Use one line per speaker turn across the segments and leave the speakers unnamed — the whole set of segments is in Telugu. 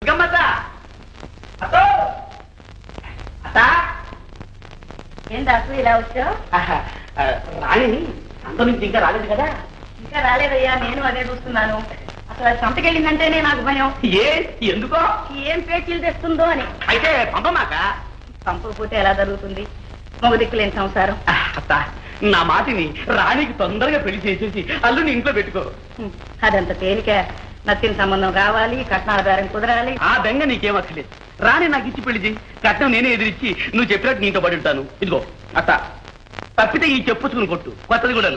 ఏం దాసు ఇలా వచ్చావు?
రాణి అంత నుంచి ఇంకా రాలేదు కదా?
ఇంకా రాలేదయ్యా, నేను అదే చూస్తున్నాను. అసలు సంతకెళ్ళిందంటేనే నాకు భయం.
ఎందుకో?
ఏం పేచీలు తెస్తుందో అని.
అయితే పంపమాక.
పంపకపోతే ఎలా జరుగుతుంది? మగ దిక్కులేని సంసారం.
అత్త, నా మాటిని రాణికి తొందరగా పెళ్లి చేసేసి అల్లుని ఇంట్లో పెట్టుకో.
అదంత తేలిక. నచ్చిన సంబంధం రావాలి, కట్నాధారం కుదరాలి.
ఆ బెంగ నీకేం అక్కర్లేదు. రాణి నాకు ఇచ్చి పెళ్లి చేయి, కట్నం నేనే ఎదిరించి నువ్వు చెప్పినట్టు నీతో పడి ఉంటాను. ఇదిగో అత్త, తప్పితే ఈ చెప్పుచ్చుకుని కొట్టు, కొత్తది కూడా.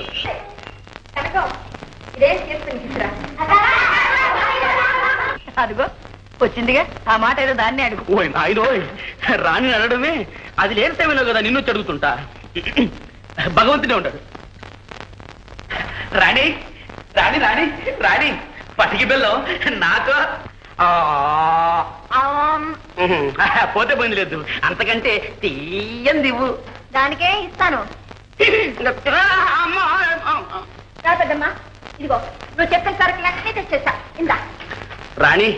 అదిగో వచ్చిందిగా, ఆ మాట ఏదో దాన్ని అడుగు.
ఓయ్ నాయనో, రాణి అడగడమే అది లేని సమయంలో కదా నిన్ను చదువుతుంటా. భగవంతుడే ఉంటాడు. రాణి రాణి రాణి రాణి పటికి బెల్లం నాకు పోతే పోయింది లేదు, అంతకంటే తీయంది ఇవ్వు.
దానికే ఇస్తాను. పెద్దమ్మా, ఇదిగో నువ్వు చెప్పిన సరుకులు అన్నీ తెచ్చేసా. ఇందా.
రాణి,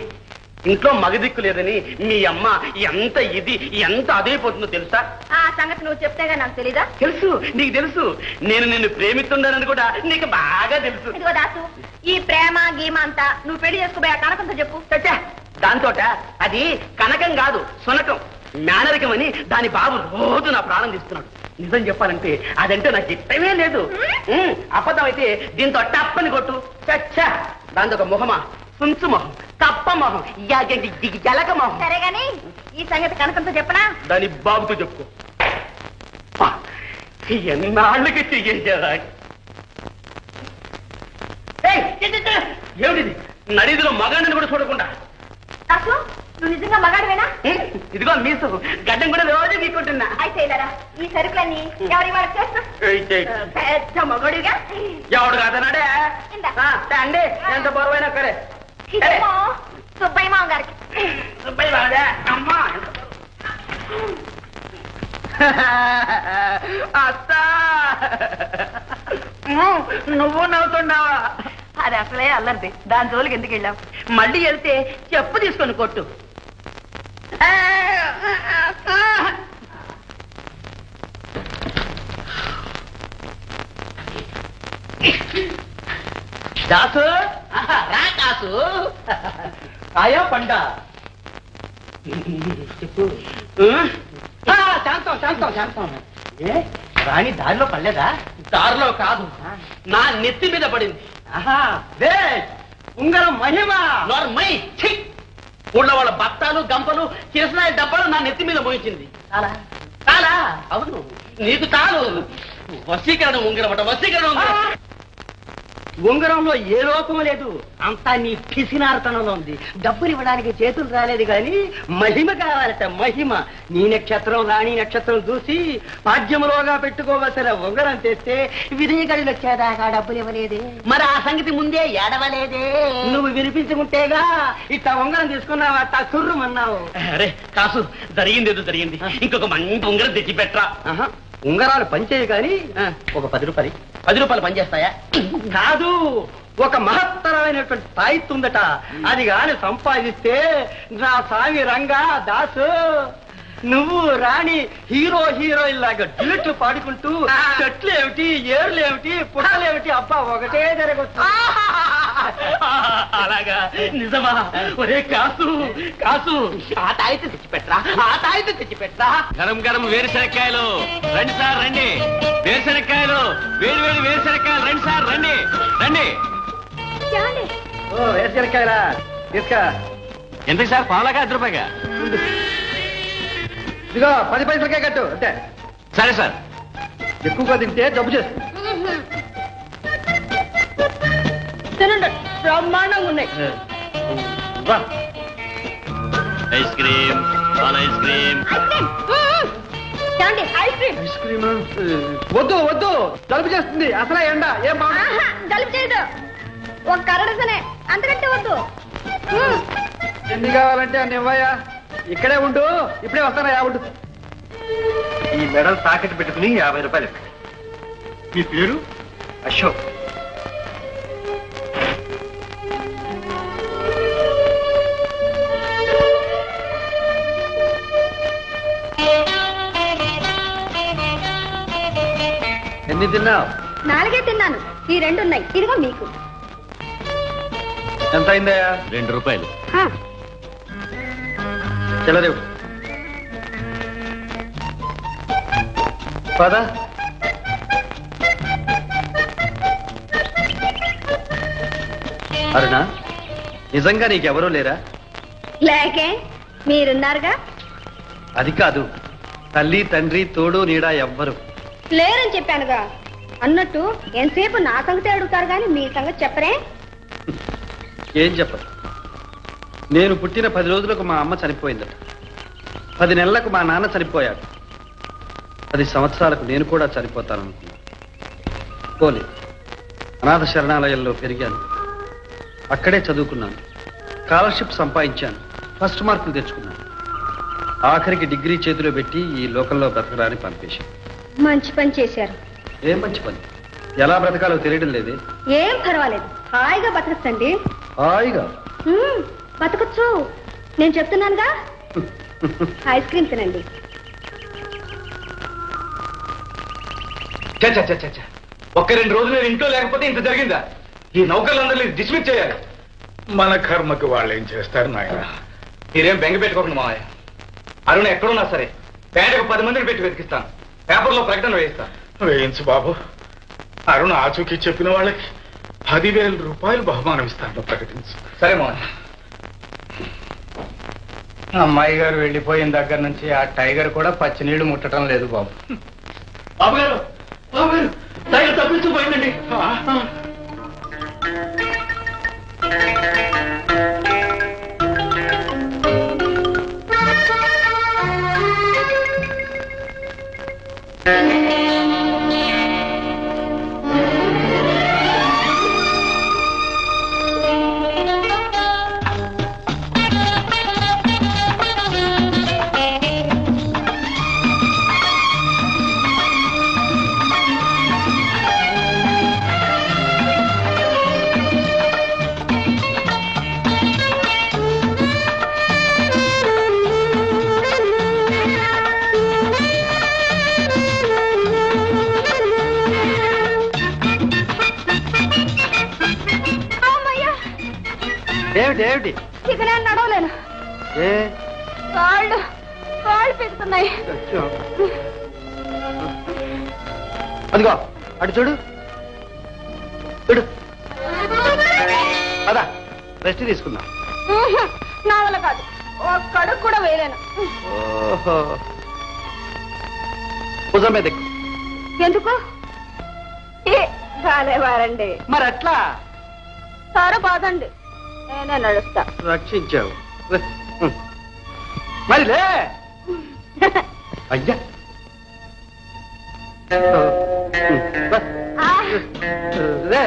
ఇంట్లో మగదిక్కు లేదని మీ అమ్మ ఎంత అదైపోతుందో తెలుసా?
ఆ సంగతి నువ్వు చెప్తేగా నాకు తెలీదా?
తెలుసు, నీకు తెలుసు. నేను నిన్ను ప్రేమిస్తున్నానని కూడా నీకు బాగా తెలుసు.
ఇదిగో దాసు, ఈ ప్రేమ గీమ అంతా నువ్వు పెళ్లి చేసుకోబోయే కనకంతో చెప్పు.
దాంతోట అది కనకం కాదు, సునకం, మేనరికం అని దాని బాబు రోజు నా ప్రాణం తీస్తున్నాడు. నిజం చెప్పాలంటే అదంటే నాకు ఇష్టమే లేదు. అబద్ధం అయితే దీంతో టప్పని కొట్టు. చచ్చా, దాంతో ఒక మొహమా, సుంచు మొహం, కప్ప మొహం, జలక మొహం.
సరే గాని ఈ సంగతి కనకంతో చెప్పనా?
దాని బాబుతో చెప్పుకో. ఎన్నాళ్ళకి చెయ్యేదా? ఏమిటిది? నడిదిలో మగాడిని కూడా చూడకుండా.
దాసు, నువ్వు నిజంగా మగాడివేనా?
ఇదిగో మీసు, గడ్డం కూడా రోజు మీకుంటున్నా.
అయితే ఇలారా, ఈ సరుకులన్నీ ఎవరి వాళ్ళకి చేస్తా? పెద్ద మగోడిగా.
ఎవడు కాదన్నాడే అండి, ఎంత బరువైనా సరే.
సుబ్బయ్య మామ గారికి.
సుబ్బయ్య బాగా అమ్మా. అత్త, నువ్వు నవ్వుతున్నావా?
అది అసలే అల్లరిది, దాని జోలికి ఎందుకు వెళ్ళావు?
మళ్ళీ వెళ్తే చెప్పు తీసుకొని కొట్టు. దాసు, రా దాసు. ఆయా పండ చెప్పు. శాంతం శాంతం శాంతం. ఏ రాణి దారిలో పడలేదా? దారిలో కాదు, నా నెత్తి మీద పడింది. ఉంగరం మహిమ. ఊళ్ళో వాళ్ళ బత్తాలు గంపలు చేసిన డబ్బాలు నా నెత్తి మీద మోయించింది. చాలా అవును, నీకు చాలు. వశీకరణ ఉంగరం అట, వశీకరణ ఉంగరం. ఉంగరంలో ఏ లోపం లేదు, అంతా నీ పిసినారతనంలో ఉంది. డబ్బులు ఇవ్వడానికి చేతులు రాలేదు గాని మహిమ కావాలట, మహిమ. నీ నక్షత్రం రాణి నక్షత్రం చూసి పాద్యములోగా పెట్టుకోవలసిన ఉంగరం తెస్తే విధిగడిలు వచ్చేదాకా డబ్బులు ఇవ్వలేదే. మరి ఆ సంగతి ముందే ఏడవలేదే. నువ్వు వినిపించుకుంటేగా ఇట్లా ఉంగరం తీసుకున్నావట, సుర్రుమన్నావు. అరే కాసు, జరిగింది ఏదో జరిగింది. ఇంకొక మంచి ఉంగరం తెచ్చి పెట్టరా. ఉంగరాలు పనిచేయ కానీ ఒక 10 రూపాయలు. 10 రూపాయలు పనిచేస్తాయా? కాదు, ఒక మహత్తరమైనటువంటి స్థాయిత్వం ఉందట. అది కాని సంపాదిస్తే నా సామి రంగా దాసు, నువ్వు రాణి హీరోయిన్ లాగా డ్యూట్లు పాడుకుంటూ చెట్లు ఏమిటి, ఏర్లు ఏమిటి, పుట్టలేమిటి, అబ్బా ఒకటే జరగచ్చు. అలాగా? నిజమా? ఒరే కాసు, కాసు, ఆ తాయితే తెచ్చిపెట్టరా, ఆ తాయితే తెచ్చిపెట్టరా.
గరం గరం వేరుశనక్కాయలు రండి సార్, రండి. వేరుశనక్కాయలు, వేడి వేడి వేరుశనక్కాయలు రండి సార్, రండి రండి.
వేరుశనక్కాయలా తీసుకా.
ఎందుకు సార్? పావులాగా 10 రూపాయగా?
ఇదిగో 10 పైసలకే కట్టు అంతే.
సరే సార్.
ఎక్కువగా తింటే జబ్బు చేస్తుంది. బ్రహ్మాండంగా ఉన్నాయి.
ఐస్ క్రీమ్, పాల ఐస్ క్రీమ్.
ఐస్ క్రీమ్ వద్దు వద్దు, జలుబు చేస్తుంది. అసలే ఎండ ఏం బాగుంది?
జలుబు చేయదు, ఒక కరడసనే, అంతకంటే వద్దు.
ఎన్ని కావాలంటే అన్ని ఇవ్వయా. ఇక్కడే ఉండు, ఇప్పుడే వస్తానయా. ఉండు. ఈ మెడల్ తాకెట్టు పెట్టుకుని 50 రూపాయలు. మీ పేరు? అశోక్.
ఎన్ని తిన్నావు?
4 తిన్నాను. ఈ 2 ఉన్నాయి. ఇదిగో మీకు.
ఎంత అయిందయ్యా?
2 రూపాయలు.
చిల్లరేవు పద. అరుణ, నిజంగా నీకెవరూ లేరా?
లేకే, మీరున్నారుగా.
అది కాదు, తల్లి తండ్రి తోడు నీడ ఎవ్వరు
లేరని చెప్పానుగా. అన్నట్టు ఎంతసేపు నా సంగతి అడుగుతారు కానీ మీ సంగతి చెప్పరే?
ఏం చెప్పరు. నేను పుట్టిన 10 రోజులకు మా అమ్మ చనిపోయిందట. 10 నెలలకు మా నాన్న చనిపోయాడు. 10 సంవత్సరాలకు నేను కూడా చనిపోతాననుకున్నాను. పోలే, అనాథ శరణాలయంలో పెరిగాను. అక్కడే చదువుకున్నాను. స్కాలర్షిప్ సంపాదించాను. ఫస్ట్ మార్కులు తెచ్చుకున్నాను. ఆఖరికి డిగ్రీ చేతిలో పెట్టి ఈ లోకంలో బ్రతకడానికి పంపేశాను.
మంచి పని చేశారు.
ఏం మంచి పని? ఎలా బ్రతకాలో తెలియడం లేదే.
ఏం పర్వాలేదు, హాయిగా బతకచ్చండి.
హాయిగా
బతకచ్చు. నేను చెప్తున్నానుగా. ఐస్ క్రీమ్ తినండి.
ఒక్క 2 రోజులు నేను ఇంట్లో లేకపోతే ఇంత జరిగిందా? ఈ నౌకర్లందరినీ డిస్మిస్ చేయాలి.
మన కర్మకి వాళ్ళు ఏం చేస్తారు నాయన?
మీరేం బెంగ పెట్టుకోకండి మావయ్య. అరుణ ఎక్కడున్నా సరే పేటకు 10 మందిని పెట్టి వెతికిస్తాను. పేపర్లో ప్రకటన వేయిస్తాను.
వేయించు బాబు. అరుణ ఆచూకీ చెప్పిన వాళ్ళకి 10,000 రూపాయలు బహుమానం ఇస్తాను, ప్రకటించు.
సరే మావయ్య.
అమ్మాయి గారు వెళ్ళిపోయిన దగ్గర నుంచి ఆ టైగర్ కూడా పచ్చినీళ్లు ముట్టడం లేదు బాబు.
బాబు గారు, బాబు గారు, టైగర్ తప్పించిపోయిందండి.
ఏమిటి?
ఇక నేను నడవలేను.
ఏ
కాళ్ళు పెరుగుతున్నాయి.
అదిగో అటు చూడు చూడు. అదా రెస్ట్ తీసుకుందాం.
నా వల్ల కాదు, ఒక్కడుగు కూడా వేయలేను.
ఓహో, భుజం మీద ఎక్కు.
ఎందుకు? కాలేవారండి.
మరి అట్లా
సరే బాదండి, నేనే నడుస్తా.
రక్షించావు. మరి లే. అయ్యా లే.